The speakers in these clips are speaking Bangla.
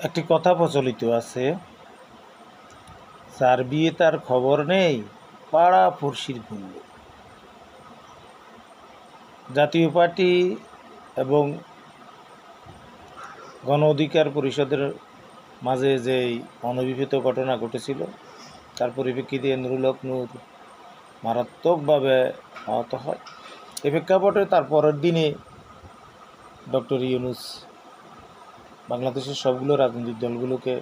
একটি কথা প্রচলিত আছে, যার বিয়ে তার খবর নেই, পাড়া পড়শির ঘুরল। জাতীয় পার্টি এবং গণ অধিকার পরিষদের মাঝে যেই অনভিপ্রেত ঘটনা ঘটেছিল, তার পরিপ্রেক্ষিতে নুরুল হক নূর মারাত্মকভাবে আহত হয়। এ প্রেক্ষাপটে তার পরের দিনে ডক্টর ইউনূস বাংলাদেশের সবগুলো রাজনৈতিক দলগুলোকে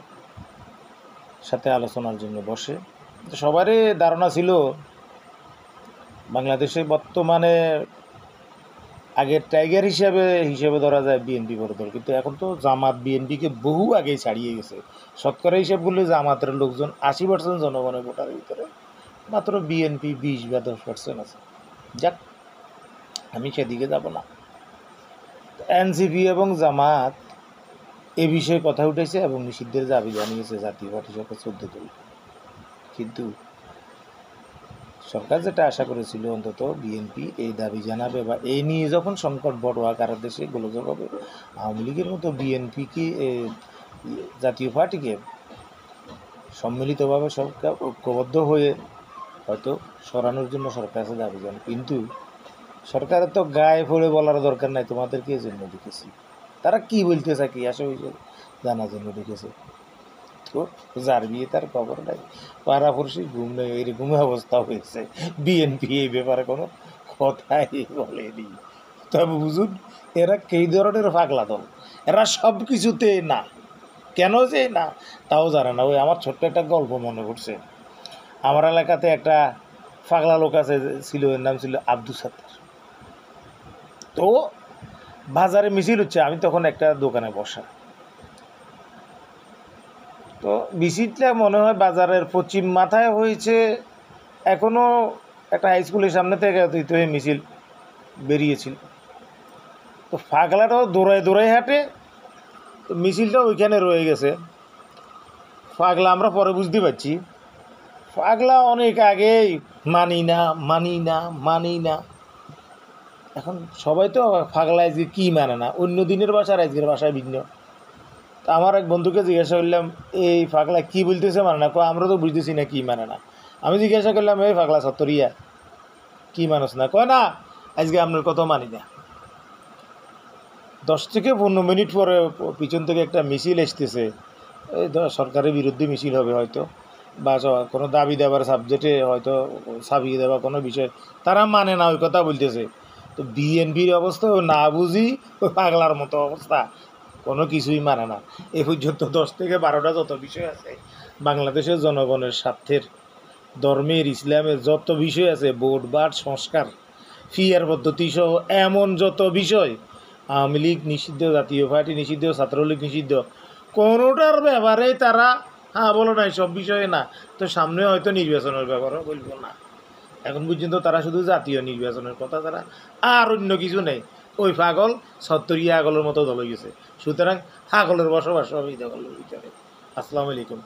সাথে আলোচনার জন্য বসে। সবারই ধারণা ছিল বাংলাদেশে বর্তমানে আগের টাইগার হিসেবে ধরা যায় বিএনপি বড় দল, কিন্তু এখন তো জামাত বিএনপিকে বহু আগেই ছাড়িয়ে গেছে। শতকরা হিসাব করলে জামাতের লোকজন 80% জনগণের ভোটারের ভিতরে, মাত্র বিএনপি 20 বা 10% আছে। যাক, আমি সেদিকে যাব না। এনসিপি এবং জামাত এ বিষয়ে কথা উঠেছে এবং নিষিদ্ধের দাবি জানিয়েছে জাতীয় পার্টি সহ 14 দল। কিন্তু সরকার যেটা আশা করেছিল, অন্তত বিএনপি এই দাবি জানাবে বা এই নিয়ে যখন সংকট বড় আকারের দেশে গোলযোগ হবে, আওয়ামী লীগের মতো বিএনপিকে জাতীয় পার্টিকে সম্মিলিতভাবে সরকার ঐক্যবদ্ধ হয়ে হয়তো সরানোর জন্য সরকার কাছে দাবি জানাবে। কিন্তু সরকারের তো গায়ে পড়ে বলার দরকার নাই, তোমাদেরকে এই জন্য দেখেছি, তারা কি বলতে চায় কি আসে জানার জন্য দেখেছে। তো যার বিয়ে তার খবর নাই, পাড়াপড়শি ঘুম নেই, এরকম অবস্থা হয়েছে। বিএনপি এই ব্যাপারে কোনো কথাই বলেনি। তবে বুঝুন, এরা কী ধরনের পাগলা দল, এরা সব কিছুতে না, কেন যে না তাও জানে না। ওই আমার ছোট্ট একটা গল্প মনে পড়ছে। আমার এলাকাতে একটা পাগলা লোক আছে, ছিল, এর নাম ছিল আব্দুল সাত্তার। তো বাজারে মিছিল হচ্ছে, আমি তখন একটা দোকানে বসা। তো মিছিলটা মনে হয় বাজারের পশ্চিম মাথায় হয়েছে। এখনও একটা হাই স্কুলের সামনে থেকে তো মিছিল বেরিয়েছিল। তো পাগলাটাও দৌড়ায় দৌড়ায় হাঁটে, তো মিছিলটা ওইখানে রয়ে গেছে। পাগলা আমরা পরে বুঝতে পারছি, পাগলা অনেক আগেই মানি না মানি না মানি না। এখন সবাই তো পাগলা আজকে কী মানে না, অন্য দিনের ভাষার আজকের ভাষায় ভিন্ন। তা আমার এক বন্ধুকে জিজ্ঞাসা করলাম, এই পাগলা কী বলতেছে মানে না? আমরা তো বুঝতেছি না কী মানে না। আমি জিজ্ঞাসা করলাম, এই পাগলা সত্তরিয়া কী মানুষ না? কয় না, আজকে আপনার কত মানি না। 10 থেকে 15 মিনিট পরে পিছন থেকে একটা মিছিল আসতেছে, এই সরকারের বিরুদ্ধে মিছিল হবে হয়তো, বা কোনো দাবি দেওয়ার সাবজেক্টে হয়তো ছাপিয়ে দেওয়া কোনো বিষয়, তারা মানে না, ওই কথা বলতেছে। তো বিএনপির অবস্থা না বুঝি ওই পাগলার মতো অবস্থা, কোনো কিছুই মানে না। এ পর্যন্ত 10 থেকে 12টা যত বিষয় আছে বাংলাদেশের জনগণের স্বার্থের, ধর্মের, ইসলামের যত বিষয় আছে, ভোট বাট সংস্কার, ফিয়ার পদ্ধতি সহ এমন যত বিষয়, আওয়ামী লীগ নিষিদ্ধ, জাতীয় পার্টি নিষিদ্ধ, ছাত্রলীগ নিষিদ্ধ, কোনোটার ব্যাপারে তারা হ্যাঁ বলো নাই, সব বিষয়ে না। তো সামনে হয়তো নির্বাচনের ব্যাপারেও বলবো না। এখন পর্যন্ত তারা শুধু জাতীয় নির্বাচনের কথা তারা, আর অন্য কিছু নেই। ওই পাগল সত্তরিয়া আগলের মতো দল হয়ে গেছে। সুতরাং পাগলের বসবাস হবে এই দলের ভিতরে। আসসালামু আলাইকুম।